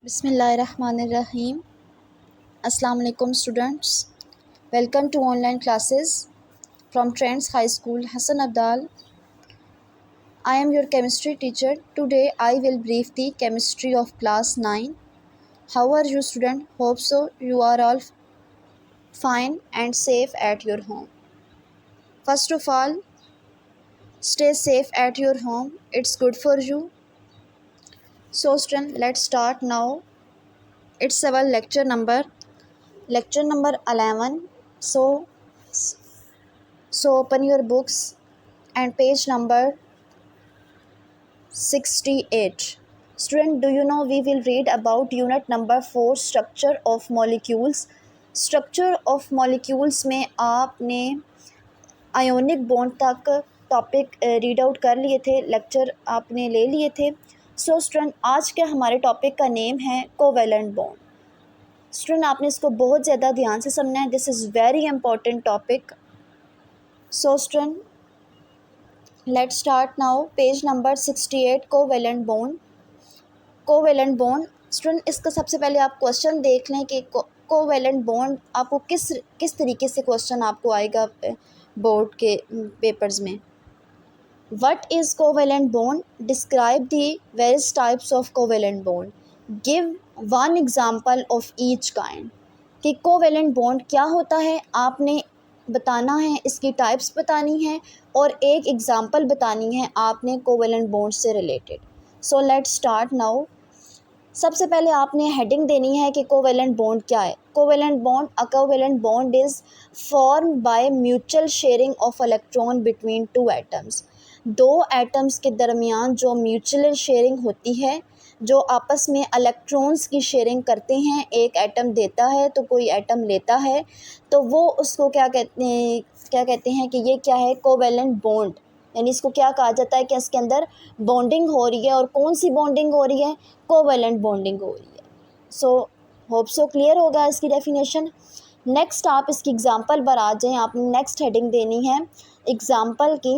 Bismillahirrahmanirrahim. Assalamu alaikum students. Welcome to online classes from Trends High School, Hassan Abdal. I am your chemistry teacher. Today I will brief the chemistry of class 9. How are you student? Hope so you are all fine and safe at your home. First of all, stay safe at your home. It's good for you. So student, let's start now. It's our lecture number 11. So open your books and page number 68. Student, do you know we will read about unit number 4 structure of molecules. Structure of molecules में आपने ionic bond तक topic read out कर लिए थे, lecture आपने ले लिए थे. सो स्टूडेंट, आज के हमारे टॉपिक का नेम है कोवेलेंट बॉन्ड. स्टूडेंट, आपने इसको बहुत ज़्यादा ध्यान से सुनना है. This is very important topic. So student, let's start now. Page number 68, covalent bond. Covalent bond student, इसका सबसे पहले आप क्वेश्चन देख लें कि कोवेलेंट बॉन्ड आपको किस तरीके से क्वेश्चन आपको आएगा बोर्ड के पेपर्स में. What is covalent bond? Describe the various types of covalent bond. Give one example of each kind. कि कोवेलेंट बॉन्ड क्या होता है आपने बताना है, इसकी टाइप्स बतानी है और एक एग्ज़ाम्पल बतानी है आपने कोवेलेंट बॉन्ड से related. So let's start now. सबसे पहले आपने हेडिंग देनी है कि कोवेलेंट बॉन्ड क्या है. Covalent bond, a covalent bond is form by mutual sharing of electron between two atoms. दो एटम्स के दरमियान जो म्यूचुअल शेयरिंग होती है, जो आपस में इलेक्ट्रॉन्स की शेयरिंग करते हैं, एक एटम देता है तो कोई एटम लेता है, तो वो उसको क्या कहते हैं कि ये क्या है, कोवेलेंट बॉन्ड. यानी इसको क्या कहा जाता है कि इसके अंदर बॉन्डिंग हो रही है. और कौन सी बॉन्डिंग हो रही है? कोवेलेंट बॉन्डिंग हो रही है. सो होप सो क्लियर होगा इसकी डेफिनेशन. नेक्स्ट आप इसकी एग्जांपल पर आ जाएं. आपने नेक्स्ट हेडिंग देनी है एग्जांपल की.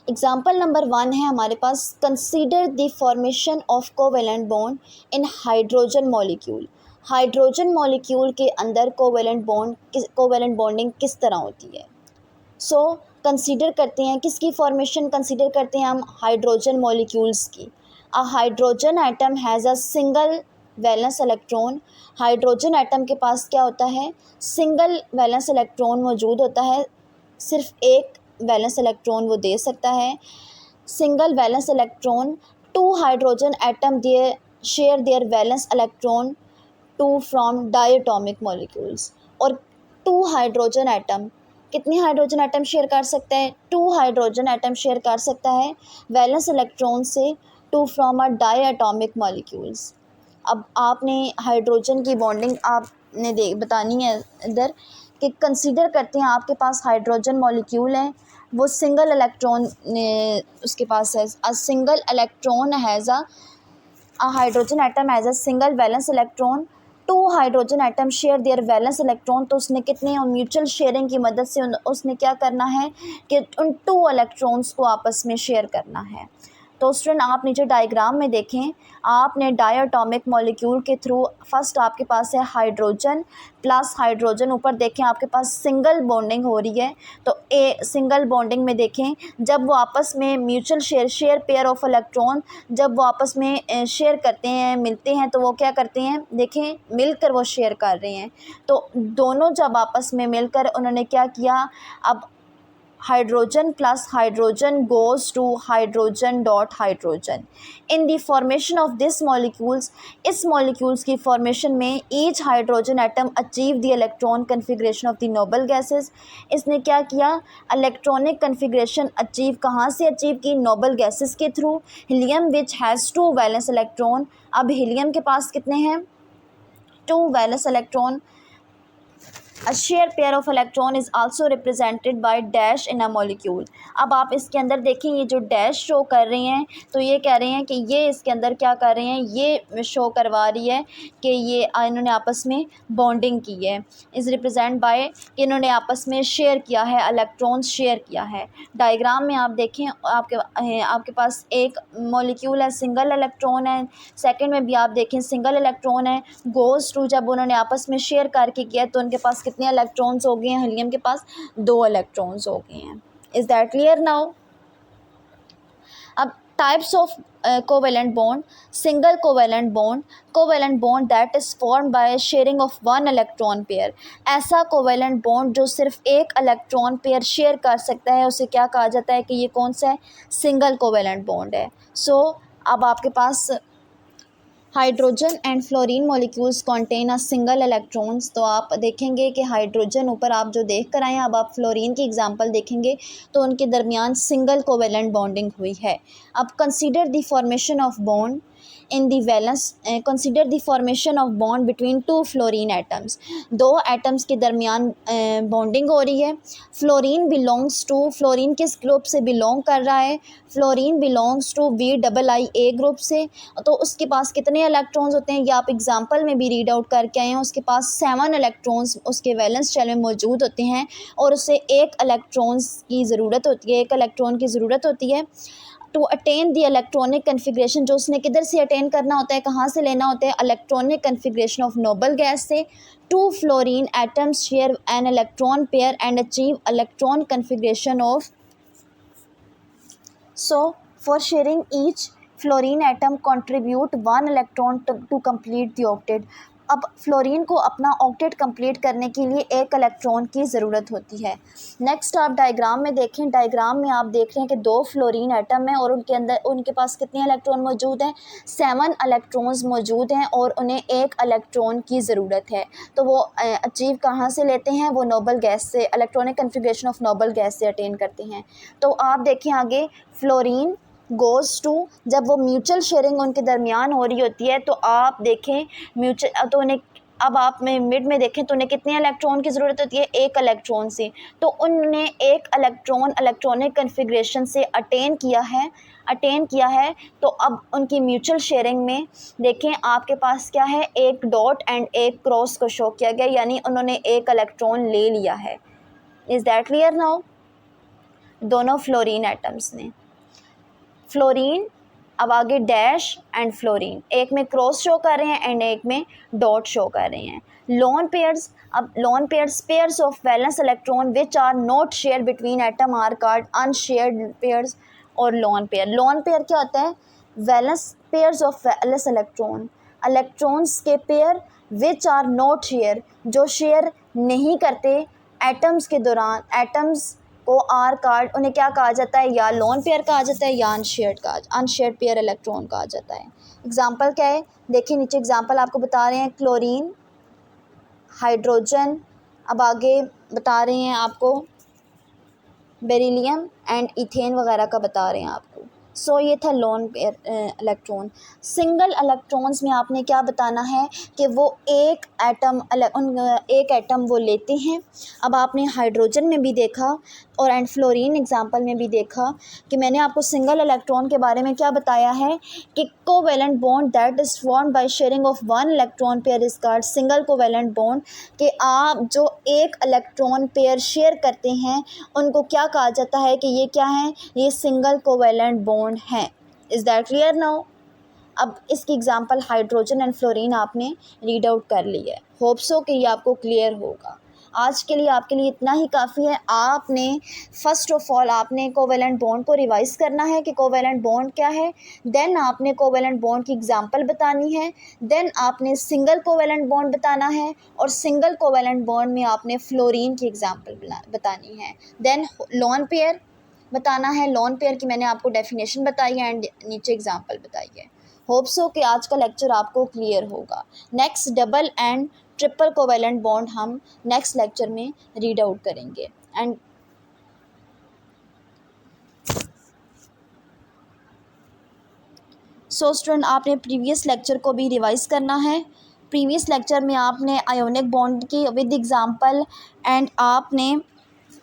एग्जाम्पल नंबर 1 है हमारे पास. Consider the formation of covalent bond in hydrogen molecule. Hydrogen molecule के अंदर कोवेलेंट बॉन्डिंग किस तरह होती है. सो कंसीडर करते हैं किसकी फॉर्मेशन कंसीडर करते हैं हम, हाइड्रोजन मॉलिक्यूल्स की. अ hydrogen atom has a single valence electron. Hydrogen atom के पास क्या होता है, सिंगल वैलेंस इलेक्ट्रॉन मौजूद होता है. सिर्फ एक वैलेंस इलेक्ट्रॉन वो दे सकता है. Single valence electron. Two hydrogen atom share their valence electron to from diatomic molecules. और टू हाइड्रोजन एटम, कितने हाइड्रोजन एटम शेयर कर सकता है? टू हाइड्रोजन एटम शेयर कर सकता है वैलेंस इलेक्ट्रॉन से to from a diatomic molecules. अब आपने हाइड्रोजन की बॉन्डिंग आपने बतानी है इधर कि कंसीडर करते हैं आपके पास हाइड्रोजन मॉलिक्यूल है, वो सिंगल इलेक्ट्रॉन उसके पास है. A single electron has a hydrogen atom has a single valence electron. Two hydrogen atom share their valence electron. तो उसने कितने, और म्यूचुअल शेयरिंग की मदद से उसने क्या करना है कि उन टू इलेक्ट्रॉन्स को आपस में शेयर करना है. तो स्टूडेंट, आप नीचे डायग्राम में देखें, आपने डायटोमिक मॉलिक्यूल के थ्रू फर्स्ट आपके पास है हाइड्रोजन प्लस हाइड्रोजन. ऊपर देखें आपके पास सिंगल बॉन्डिंग हो रही है. तो सिंगल बॉन्डिंग में देखें जब वो आपस में mutual share pair of electron जब वो आपस में शेयर करते हैं, मिलते हैं, तो वो क्या करते हैं, देखें मिलकर वो शेयर कर रहे हैं. तो दोनों जब आपस में मिलकर उन्होंने क्या किया, अब hydrogen plus hydrogen goes to hydrogen dot hydrogen. In the formation of this molecules, इस मॉलिक्यूल्स की फॉर्मेशन में each hydrogen atom achieve the electron configuration of the noble gases. इसने क्या किया, इलेक्ट्रॉनिक कन्फिग्रेशन अचीव कहाँ से अचीव की, noble gases के through. Helium which has two valence electron. अब हीलियम के पास कितने हैं, two valence electron. A shared pair of electron is also represented by dash in a molecule. अब आप इसके अंदर देखें ये जो डैश शो कर रही हैं तो ये कह रहे हैं कि ये इसके अंदर क्या कर रहे हैं, ये शो करवा रही है कि ये इन्होंने आपस में बॉन्डिंग की है। इज़ रिप्रेजेंट बाय कि इन्होंने आपस में शेयर किया है, इलेक्ट्रॉन्स शेयर किया है। डायग्राम में आप देखें आपके पास एक मॉलिक्यूल है, सिंगल इलेक्ट्रॉन है, सेकंड में भी आप देखें सिंगल इलेक्ट्रॉन है। गोज़ टू जब उन्होंने आपस में शेयर करके किया तो उनके पास कितने इलेक्ट्रॉन्स हो गए हैं, हीलियम के पास 2 इलेक्ट्रॉन्स हो गए हैं। Is that clear now? अब types of covalent bond, single covalent bond that is form by sharing of 1 electron pair. ऐसा कोवेलेंट बॉन्ड जो सिर्फ एक इलेक्ट्रॉन पेयर शेयर कर सकता है उसे क्या कहा जाता है कि ये कौन सा है, सिंगल कोवेलेंट बॉन्ड है। सो अब आपके पास hydrogen and fluorine molecules contain a single electrons. तो आप देखेंगे कि हाइड्रोजन ऊपर आप जो देख कर आए हैं, अब आप फ्लोरीन की एग्जांपल देखेंगे तो उनके दरमियान सिंगल कोवेलेंट बॉन्डिंग हुई है। अब consider the formation of bond in the valence, consider the formation of bond between 2 fluorine atoms. 2 atoms के दरमियान बॉन्डिंग हो रही है। फ्लोरीन किस ग्रुप से बिलोंग कर रहा है, fluorine belongs to VIIA group से। तो उसके पास कितने इलेक्ट्रॉन्स होते हैं ये आप एग्जांपल में भी रीड आउट करके आए हैं। उसके पास 7 इलेक्ट्रॉन्स उसके वैलेंस शेल में मौजूद होते हैं और उसे एक इलेक्ट्रॉन की ज़रूरत होती है to attain the electronic configuration. जो उसने किधर से अटेन करना होता है, कहाँ से लेना होता है, electronic configuration of noble gas से। 2 fluorine atoms share an electron pair and achieve electron configuration of. So, for sharing each fluorine atom contribute 1 electron to complete the octet। अब फ्लोरीन को अपना ऑक्टेट कंप्लीट करने के लिए एक electron की ज़रूरत होती है। नेक्स्ट आप डायग्राम में देखें, डायग्राम में आप देख रहे हैं कि 2 फ्लोरीन एटम हैं और उनके पास कितने इलेक्ट्रॉन मौजूद हैं, 7 इलेक्ट्रॉन्स मौजूद हैं और उन्हें एक इलेक्ट्रॉन की ज़रूरत है। तो वो अचीव कहाँ से लेते हैं, वो नोबल गैस से, electronic configuration of noble gas से अटेन करते हैं। तो आप देखें आगे, फ्लोरीन गोज़ टू, जब वो म्यूचुअल शेयरिंग उनके दरमियान हो रही होती है तो आप देखें म्यूचुअल, तो उन्हें अब आप में मिड में देखें तो उन्हें कितने इलेक्ट्रॉन की ज़रूरत होती है, एक इलेक्ट्रॉन से। तो उन्होंने एक इलेक्ट्रॉन इलेक्ट्रॉनिक कन्फिग्रेशन से अटेन किया है। तो अब उनकी म्यूचुअल शेयरिंग में देखें आपके पास क्या है, एक डॉट एंड एक क्रॉस को शो किया गया, यानी उन्होंने एक इलेक्ट्रॉन ले लिया है। Is that clear now? दोनों फ्लोरीन एटम्स ने फ्लोरीन, अब आगे डैश एंड फ्लोरीन, एक में क्रॉस शो कर रहे हैं एंड एक में डॉट शो कर रहे हैं। लोन पेयर्स, अब lone pairs of valence electron which are not share between atom are called unshared pairs. और लोन पेयर क्या होता है, valence pairs of valence electrons के pair which are not share, जो शेयर नहीं करते एटम्स के दौरान, एटम्स को आर कार्ड, उन्हें क्या कहा जाता है, या लोन पेयर कहा जाता है या अनशेयर्ड पेयर इलेक्ट्रॉन कहा जाता है। एग्जांपल क्या है, देखिए नीचे एग्जांपल आपको बता रहे हैं, क्लोरीन, हाइड्रोजन, अब आगे बता रहे हैं आपको बेरिलियम एंड इथेन वगैरह का बता रहे हैं आपको। सो ये था lone pair electron. Single electrons में आपने क्या बताना है कि वो एक एटम वो लेते हैं। अब आपने हाइड्रोजन में भी देखा और एंड फ्लोरीन एग्जांपल में भी देखा कि मैंने आपको सिंगल इलेक्ट्रॉन के बारे में क्या बताया है कि covalent bond that is formed by sharing of 1 electron pair is called single covalent bond. कि आप जो एक इलेक्ट्रॉन पेयर शेयर करते हैं उनको क्या कहा जाता है कि ये क्या है, ये सिंगल कोवेलेंट बॉन्ड है। Is that clear now? अब इसकी एग्जांपल हाइड्रोजन एंड फ्लोरीन आपने रीड आउट कर ली है। होप सो कि ये आपको क्लियर होगा। आज के लिए आपके लिए इतना ही काफ़ी है। आपने फ़र्स्ट ऑफ ऑल आपने कोवेलेंट बॉन्ड को रिवाइज़ करना है कि कोवेलेंट बॉन्ड क्या है, देन आपने कोवेलेंट बॉन्ड की एग्जांपल बतानी है, देन आपने सिंगल कोवेलेंट बॉन्ड बताना है और सिंगल कोवेलेंट बॉन्ड में आपने फ्लोरीन की एग्जांपल बतानी है, देन लोन पेयर बताना है। लोन पेयर की मैंने आपको डेफिनेशन बताई है एंड नीचे एग्जांपल बताई है। होप सो कि आज का लेक्चर आपको क्लियर होगा। Next double and triple covalent bond हम नेक्स्ट लेक्चर में रीड आउट करेंगे। एंड सो स्टूडेंट आपने प्रीवियस लेक्चर को भी रिवाइज़ करना है। प्रीवियस लेक्चर में आपने आयोनिक बॉन्ड की विद एग्जांपल एंड आपने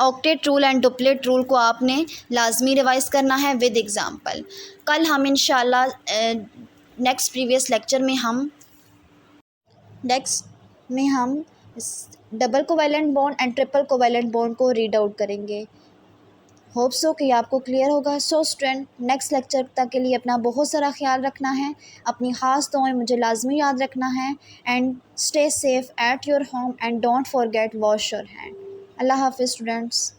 octet rule and duplet rule को आपने लाजमी रिवाइज करना है विद एग्जांपल। कल हम इंशाल्लाह नेक्स्ट में हम double covalent bond and triple covalent bond को रीड आउट करेंगे। होप सो कि आपको क्लियर होगा। सो स्टूडेंट, नेक्स्ट लेक्चर तक के लिए अपना बहुत सारा ख्याल रखना है, अपनी ख़ास दुआएं मुझे लाजमी याद रखना है and stay safe at your home and don't forget wash your hand. अल्लाह हाफिज़ स्टूडेंट्स।